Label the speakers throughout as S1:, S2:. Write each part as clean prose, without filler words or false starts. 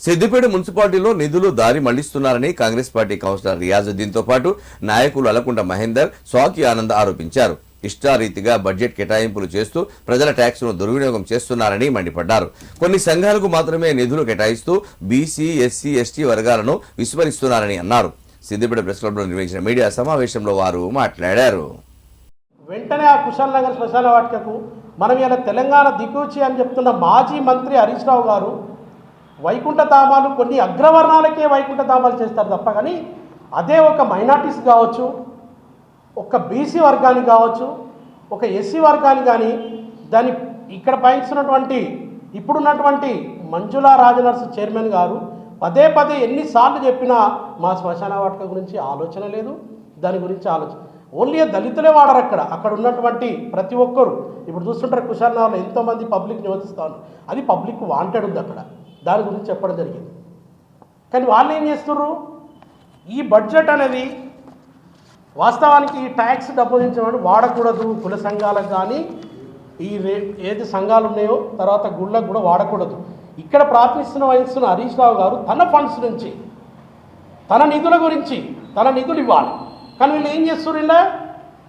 S1: సిద్దిపేట మున్సిపాలిటీలో నిధులు దారి మళ్లిస్తున్నారని కాంగ్రెస్ పార్టీ కౌన్సిలర్ రియాజుద్దీన్తో పాటు నాయకులు అలకుంట మహేందర్, స్వాతి ఆనంద్ ఆరోపించారు. ఇష్టారీతిగా బడ్జెట్ కేటాయింపులు చేస్తూ ప్రజల ట్యాక్స్ను దుర్వినియోగం చేస్తున్నారని మండిపడ్డారు. కొన్ని సంఘాలకు మాత్రమే నిధులు కేటాయిస్తూ బీసీ, ఎస్సీ, ఎస్టీ వర్గాలను విస్మరిస్తున్నారని అన్నారు. సిద్దిపేట ప్రెస్ క్లబ్లో నిర్వహించిన మీడియా సమావేశంలో వారు మాట్లాడారు.
S2: వెంటనే ఆ కుశాల్ నగర్ శ్మశాన వాటికకు మనం ఇలా తెలంగాణ దిక్కుచి అని చెప్తున్న మాజీ మంత్రి హరీష్ రావు గారు వైకుంఠధామాలు కొన్ని అగ్రవర్ణాలకే వైకుంఠధామాలు చేస్తారు తప్ప, కానీ అదే ఒక మైనార్టీస్ కావచ్చు, ఒక బీసీ వర్గానికి కావచ్చు, ఒక ఎస్సీ వర్గానికి కానీ దాన్ని ఇక్కడ పయనిస్తున్నటువంటి ఇప్పుడున్నటువంటి మంజులా రాజనర్స్ చైర్మన్ గారు పదే పదే ఎన్నిసార్లు చెప్పినా మా శ్మశాన వాటిక గురించి ఆలోచన లేదు. దాని గురించి ఆలోచన ఓన్లీ దళితులే వాడరు. అక్కడ ఉన్నటువంటి ప్రతి ఒక్కరు ఇప్పుడు చూస్తుంటారు కుశాల్ నగర్లో ఎంతోమంది పబ్లిక్ నివసిస్తారు. అది పబ్లిక్ వాంటెడ్ ఉంది అక్కడ, దాని గురించి చెప్పడం జరిగింది. కానీ వాళ్ళు ఏం చేస్తున్నారు, ఈ బడ్జెట్ అనేది వాస్తవానికి ఈ ట్యాక్స్ డబ్బులించడం వాడకూడదు. కుల సంఘాలకు కానీ ఈ ఏది సంఘాలు ఉన్నాయో తర్వాత గుళ్ళకు కూడా వాడకూడదు. ఇక్కడ వహిస్తున్న హరీష్ రావు గారు తన ఫండ్స్ నుంచి తన నిధుల గురించి తన నిధులు ఇవ్వాలి. కానీ వీళ్ళు ఏం చేస్తారు, ఇలా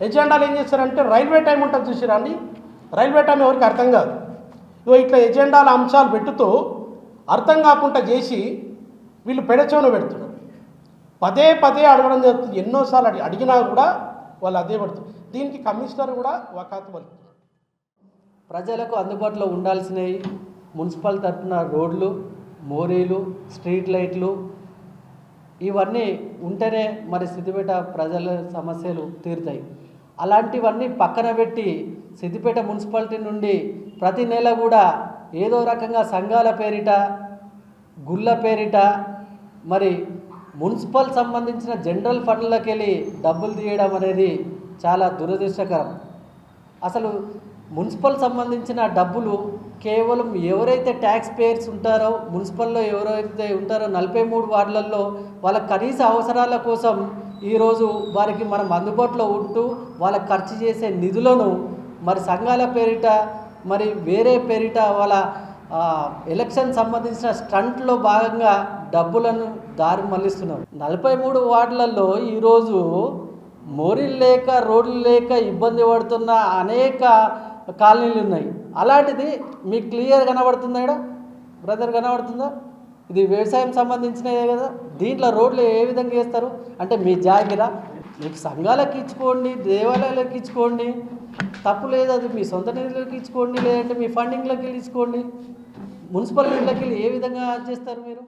S2: ఎజెండాలు ఏం చేస్తారంటే రైల్వే టైం ఉంటుంది చూసిరా అండి, రైల్వే టైం ఎవరికి అర్థం కాదు. ఇట్లా ఎజెండాల అంశాలు పెట్టుతూ అర్థం కాకుండా చేసి వీళ్ళు పెడచోన పెడుతున్నారు. పదే పదే అడగడం జరుగుతుంది. ఎన్నోసార్లు అడిగినా కూడా వాళ్ళు అదే పడుతుంది. దీనికి కమిషనర్ కూడా వకాతు పలుకుతున్నారు.
S3: ప్రజలకు అందుబాటులో ఉండాల్సినవి మున్సిపల్ తరఫున రోడ్లు, మోరీలు, స్ట్రీట్ లైట్లు ఇవన్నీ ఉంటేనే మరి సిద్దిపేట ప్రజల సమస్యలు తీరుతాయి. అలాంటివన్నీ పక్కన పెట్టి సిద్దిపేట మున్సిపాలిటీ నుండి ప్రతి నెల కూడా ఏదో రకంగా సంఘాల పేరిట, గుళ్ళ పేరిట మరి మున్సిపల్ సంబంధించిన జనరల్ ఫండ్లకి వెళ్ళి డబ్బులు తీయడం అనేది చాలా దురదృష్టకరం. అసలు మున్సిపల్ సంబంధించిన డబ్బులు కేవలం ఎవరైతే ట్యాక్స్ పేయర్స్ ఉంటారో, మున్సిపల్లో ఎవరైతే ఉంటారో 43 వార్డులలో వాళ్ళ కనీస అవసరాల కోసం ఈరోజు వారికి మనం అందుబాటులో ఉంటూ వాళ్ళకి ఖర్చు చేసే నిధులను మరి సంఘాల పేరిట మరి వేరే పేరిట వాళ్ళ ఎలక్షన్ సంబంధించిన స్టంట్లో భాగంగా డబ్బులను దారి మళ్లిస్తున్నారు. 43 వార్డులలో ఈరోజు మోరీలు లేక, రోడ్లు లేక ఇబ్బంది పడుతున్న అనేక కాలనీలు ఉన్నాయి. అలాంటిది మీకు క్లియర్ కనబడుతుందా? ఇక్కడ బ్రదర్ కనబడుతుందా? ఇది వ్యవసాయం సంబంధించినదే కదా. దీంట్లో రోడ్లు ఏ విధంగా వేస్తారు అంటే మీ జాగిరా, మీకు సంఘాలకు ఇచ్చుకోండి, దేవాలయాలకు ఇచ్చుకోండి, తప్పు లేదు. అది మీ సొంత నిధులకు ఇచ్చుకోండి, లేదంటే మీ ఫండింగ్లోకి వెళ్ళి ఇచ్చుకోండి. మున్సిపల్ నిధులకి వెళ్ళి ఏ విధంగా చేస్తారు మీరు?